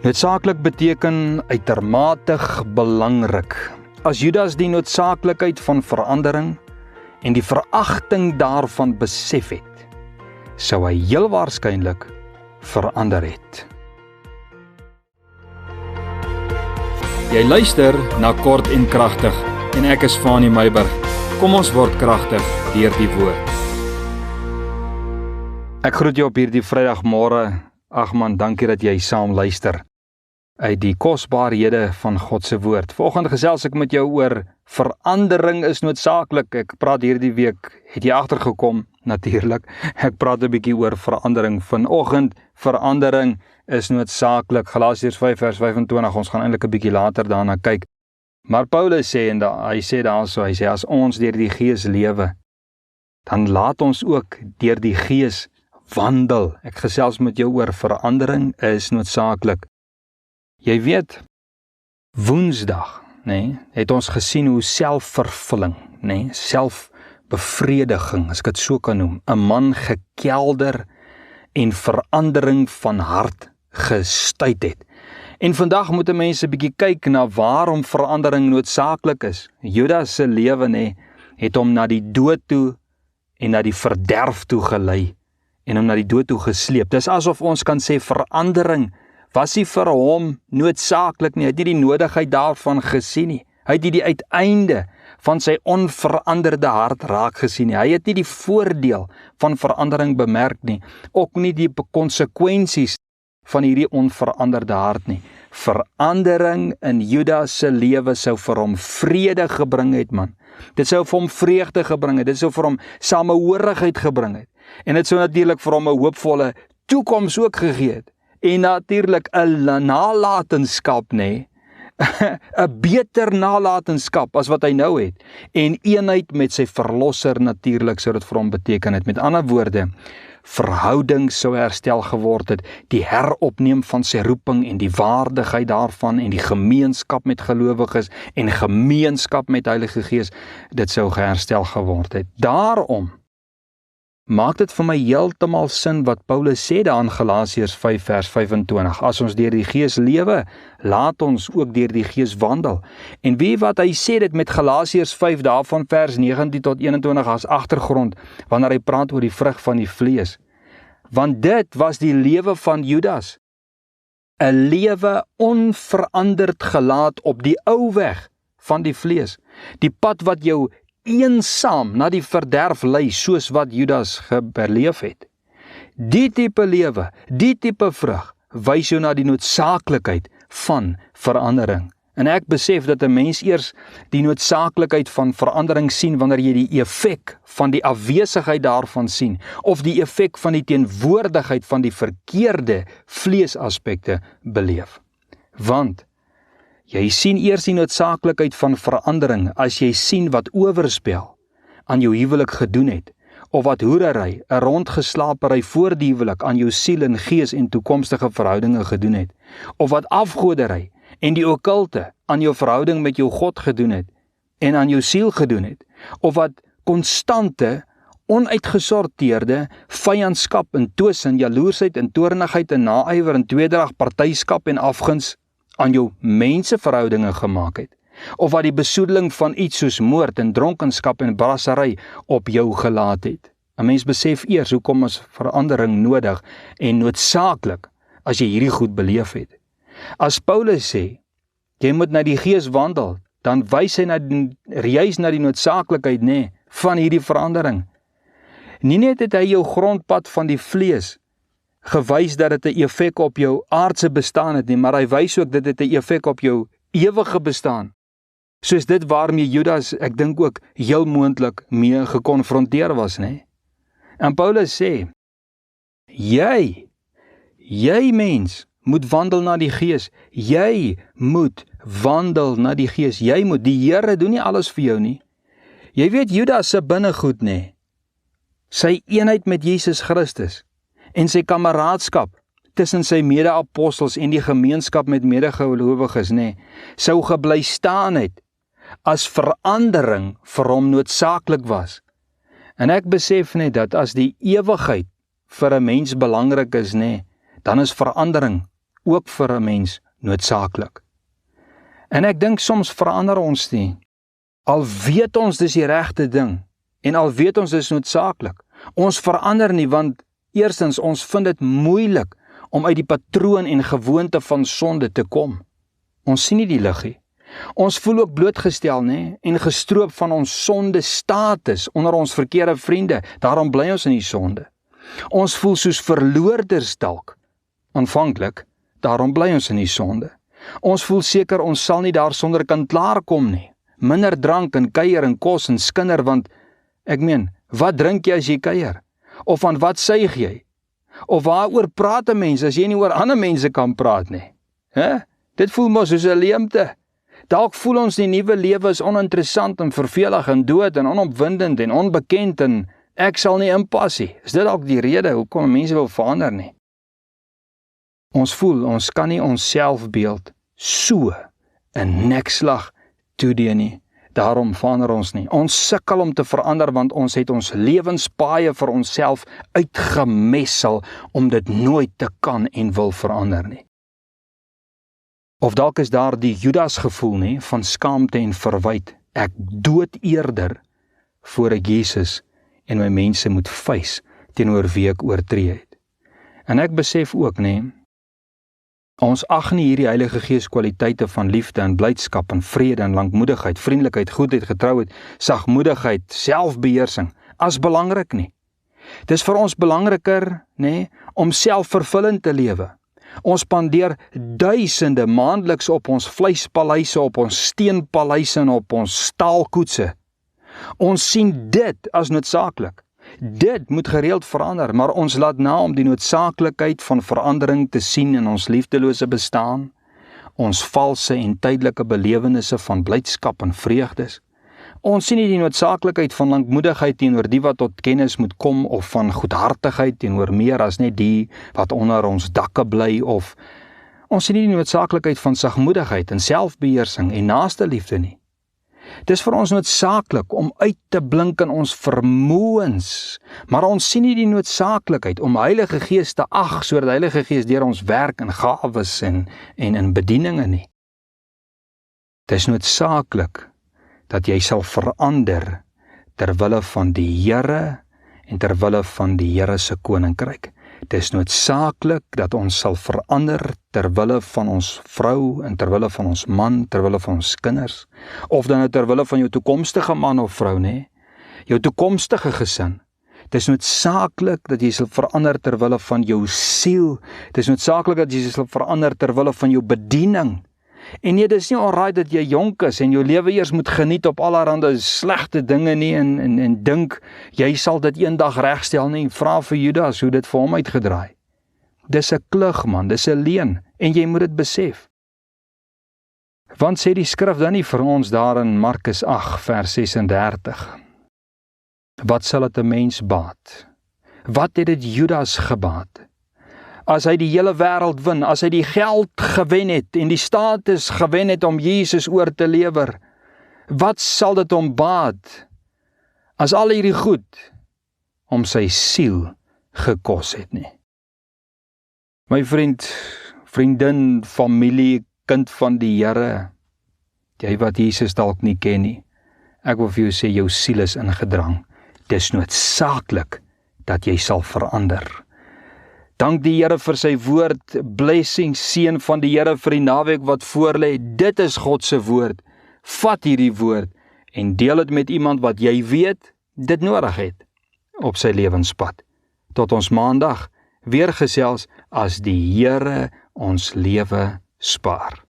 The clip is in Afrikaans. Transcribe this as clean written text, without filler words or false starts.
Noodsaaklik beteken uitermate belangrik. As Judas die noodsaaklikheid van verandering en die veragting daarvan besef het, sou hy heel waarskynlik verander het. Jy luister na Kort en Kragtig en ek is Fanie Meiburg. Kom ons word kragtig deur die woord. Ek groet jou op hierdie Vrydagmôre. Ag man, dankie dat jy saam luister uit die kosbaarhede van God se woord. Vanoggend gesels ek met jou oor verandering is noodsaaklik. Ek praat hierdie week, het jy agtergekom? Natuurlik. Ek praat 'n bietjie oor verandering vanoggend. Verandering is noodsaaklik. Galasiërs 5 vers 25. Ons gaan eintlik 'n bietjie later daarna kyk. Maar Paulus sê hy sê as ons deur die Gees lewe, dan laat ons ook deur die Gees wandel. Ek gesels met jou oor verandering is noodsaaklik. Jy weet, Woensdag, het ons gesien hoe selfvervulling, selfbevrediging, as ek dit so kan noem, 'n man gekelder en verandering van hart gestuit het. En vandag moet mense 'n bietjie kyk na waarom verandering noodsaaklik is. Judas se lewe, het hom na die dood toe en na die verderf toe gelei en hom na die dood toe gesleep. Dis asof ons kan sê verandering was nie vir hom noodsaaklik nie. Hy het nie die nodigheid daarvan gesien nie. Hy het nie die uiteinde van sy onveranderde hart raak gesien nie. Hy het nie die voordeel van verandering bemerk nie. Ook nie die konsekwensies van hierdie onveranderde hart nie. Verandering in Judas se lewe sou vir hom vrede gebring het, man. Dit sou vir hom vreugde gebring het. Dit sou vir hom samehorigheid gebring het. En dit sou natuurlik vir hom 'n hoopvolle toekoms ook gegee het. En natuurlik 'n nalatenskap, 'n beter nalatenskap as wat hy nou het. En eenheid met sy verlosser natuurlik sou dit vir hom beteken het. Met ander woorde, verhouding sou herstel geword het, die heropneem van sy roeping en die waardigheid daarvan en die gemeenskap met gelowiges en gemeenskap met Heilige Gees, dit sou geherstel geword het. Daarom maak dit vir my heeltemal sin wat Paulus sê daar in Galasiërs 5 vers 25. As ons deur die Gees lewe, laat ons ook deur die Gees wandel. En wie wat hy sê dit met Galasiërs 5 daarvan vers 19 tot 21 as agtergrond, wanneer hy praat oor die vrug van die vlees. Want dit was die lewe van Judas. 'n lewe onveranderd gelaat op die ou weg van die vlees. Die pad wat jou eensaam na die verderf lei, soos wat Judas beleef het. Die tipe lewe, die tipe vrug, wys jou na die noodsaaklikheid van verandering. En ek besef dat 'n mens eers die noodsaaklikheid van verandering sien wanneer jy die effek van die afwesigheid daarvan sien, of die effek van die teenwoordigheid van die verkeerde vleesaspekte beleef. Want jy sien eers die noodsaaklikheid van verandering as jy sien wat oorspel aan jou huwelik gedoen het, of wat hoerery, 'n rondgeslapery voor die huwelik aan jou siel en gees en toekomstige verhoudinge gedoen het, of wat afgodery en die okkulte aan jou verhouding met jou God gedoen het en aan jou siel gedoen het, of wat konstante, onuitgesorteerde vyandskap en twis en jaloersheid en toornigheid en naaiwer en tweedrag, partyskap en afguns aan jou menseverhoudinge gemaak het, of wat die besoedeling van iets soos moord en dronkenskap en brassery op jou gelaat het. 'n Mens besef eers hoekom is verandering nodig en noodsaaklik as jy hierdie goed beleef het. As Paulus sê, jy moet na die Gees wandel, dan wys hy juis na die noodsaaklikheid van hierdie verandering. Nie net het hy jou grondpad van die vlees gewys dat dit 'n effek op jou aardse bestaan het nie, maar hy wys ook dat dit 'n effek op jou ewige bestaan. Soos dit waarmee Judas, ek dink ook, heel moontlik mee gekonfronteer was, En Paulus sê, jy mens, moet wandel na die Gees. Jy moet wandel na die Gees. Die Here doen nie alles vir jou nie. Jy weet Judas se binnegoed, sy eenheid met Jesus Christus en sy kameraadskap tussen sy mede-apostels en die gemeenskap met medegelowiges, sou gebly staan het as verandering vir hom noodsaaklik was. En ek besef net dat as die ewigheid vir 'n mens belangrik is, dan is verandering ook vir 'n mens noodsaaklik. En ek dink soms verander ons nie. Al weet ons dis die regte ding, en al weet ons dis noodsaaklik. Ons verander nie, want eerstens, ons vind dit moeilik om uit die patroon en gewoonte van sonde te kom. Ons sien nie die lig nie. Ons voel ook blootgestel, nê, en gestroop van ons sonde status onder ons verkeerde vriende. Daarom bly ons in die sonde. Ons voel soos verloorders dalk, aanvanklik, daarom bly ons in die sonde. Ons voel seker ons sal nie daarsonder kan klaarkom nie. Minder drank en kuier en kos en skinder, want ek meen, wat drink jy as jy kuier? Of van wat suig jy? Of waaroor praat 'n mens as jy nie oor ander mense kan praat nie? Dit voel mos soos 'n leemte. Dalk voel ons die nuwe lewe is oninteressant en vervelig en dood en onopwindend en onbekend en ek sal nie inpas nie. Is dit dalk die rede hoekom mense wil verander nie? Ons voel ons kan nie ons selfbeeld so 'n nekslag toedien nie. Daarom verander ons nie. Ons sukkel om te verander want ons het ons lewenspaaie vir onsself uitgemessel om dit nooit te kan en wil verander nie. Of dalk is daar die Judas gevoel nie, van skaamte en verwyd. Ek dood eerder voor ek Jesus en my mense moet face teenoor wie ek oortree het. En ek besef ook nie, ons ag nie hierdie Heilige Gees kwaliteite van liefde en blydskap en vrede en lankmoedigheid, vriendelikheid, goedheid, getrouheid, sagmoedigheid, selfbeheersing as belangrik nie. Dis vir ons belangriker, nê, om selfvervullend te lewe. Ons spandeer duisende maandeliks op ons vleispaleise, op ons steenpaleise en op ons staalkoetse. Ons sien dit as noodsaaklik. Dit moet gereeld verander, maar ons laat na om die noodsaaklikheid van verandering te sien in ons liefdelose bestaan, ons valse en tydelike belewennisse van blydskap en vreugdes. Ons sien nie die noodsaaklikheid van lankmoedigheid teenoor die wat tot kennis moet kom, of van goedhartigheid teenoor meer as net die wat onder ons dakke bly, of ons sien nie die noodsaaklikheid van sagmoedigheid en selfbeheersing en naaste liefde nie. Dis vir ons noodsaaklik om uit te blink in ons vermoëns, maar ons sien nie die noodsaaklikheid om Heilige Gees te ag, sodat Heilige Gees deur ons werk in gawes en in bedieninge nie. Dis noodsaaklik dat jy sal verander terwille van die Here en terwille van die Here se koninkryk. Dis noodsaaklik dat ons sal verander terwille van ons vrou en terwille van ons man, terwille van ons kinders, of dan terwille van jou toekomstige man of vrou, nê? Jou toekomstige gesin. Dis noodsaaklik dat jy sal verander terwille van jou siel. Dis noodsaaklik dat jy sal verander terwille van jou bediening. En nee, dis nie alright dat jy jonk is en jou lewe eers moet geniet op allerhande slegte dinge nie en dink jy sal dit eendag regstel nie. Vra vir Judas hoe dit vir hom uitgedraai. Dis 'n klug, man, dis 'n leuen en jy moet dit besef. Want sê die skrif dan nie vir ons daar in Markus 8 vers 36. Wat sal dit 'n mens baat? Wat het dit Judas gebaat? As hy die hele wêreld win, as hy die geld gewen het en die status gewen het om Jesus oor te lewer, wat sal dit hom baat as al hierdie goed om sy siel gekos het nie? My vriend, vriendin, familie, kind van die Here, jy wat Jesus dalk nie ken nie, ek wil vir jou sê, jou siel is ingedrang. Dis noodsaaklik dat jy sal verander. Dank die Here vir sy woord, blessing, seën van die Here vir die naweek wat voorlê. Dit is God se woord. Vat hierdie woord en deel dit met iemand wat jy weet dit nodig het op sy lewenspad. Tot ons maandag weer gesels as die Here ons lewe spaar.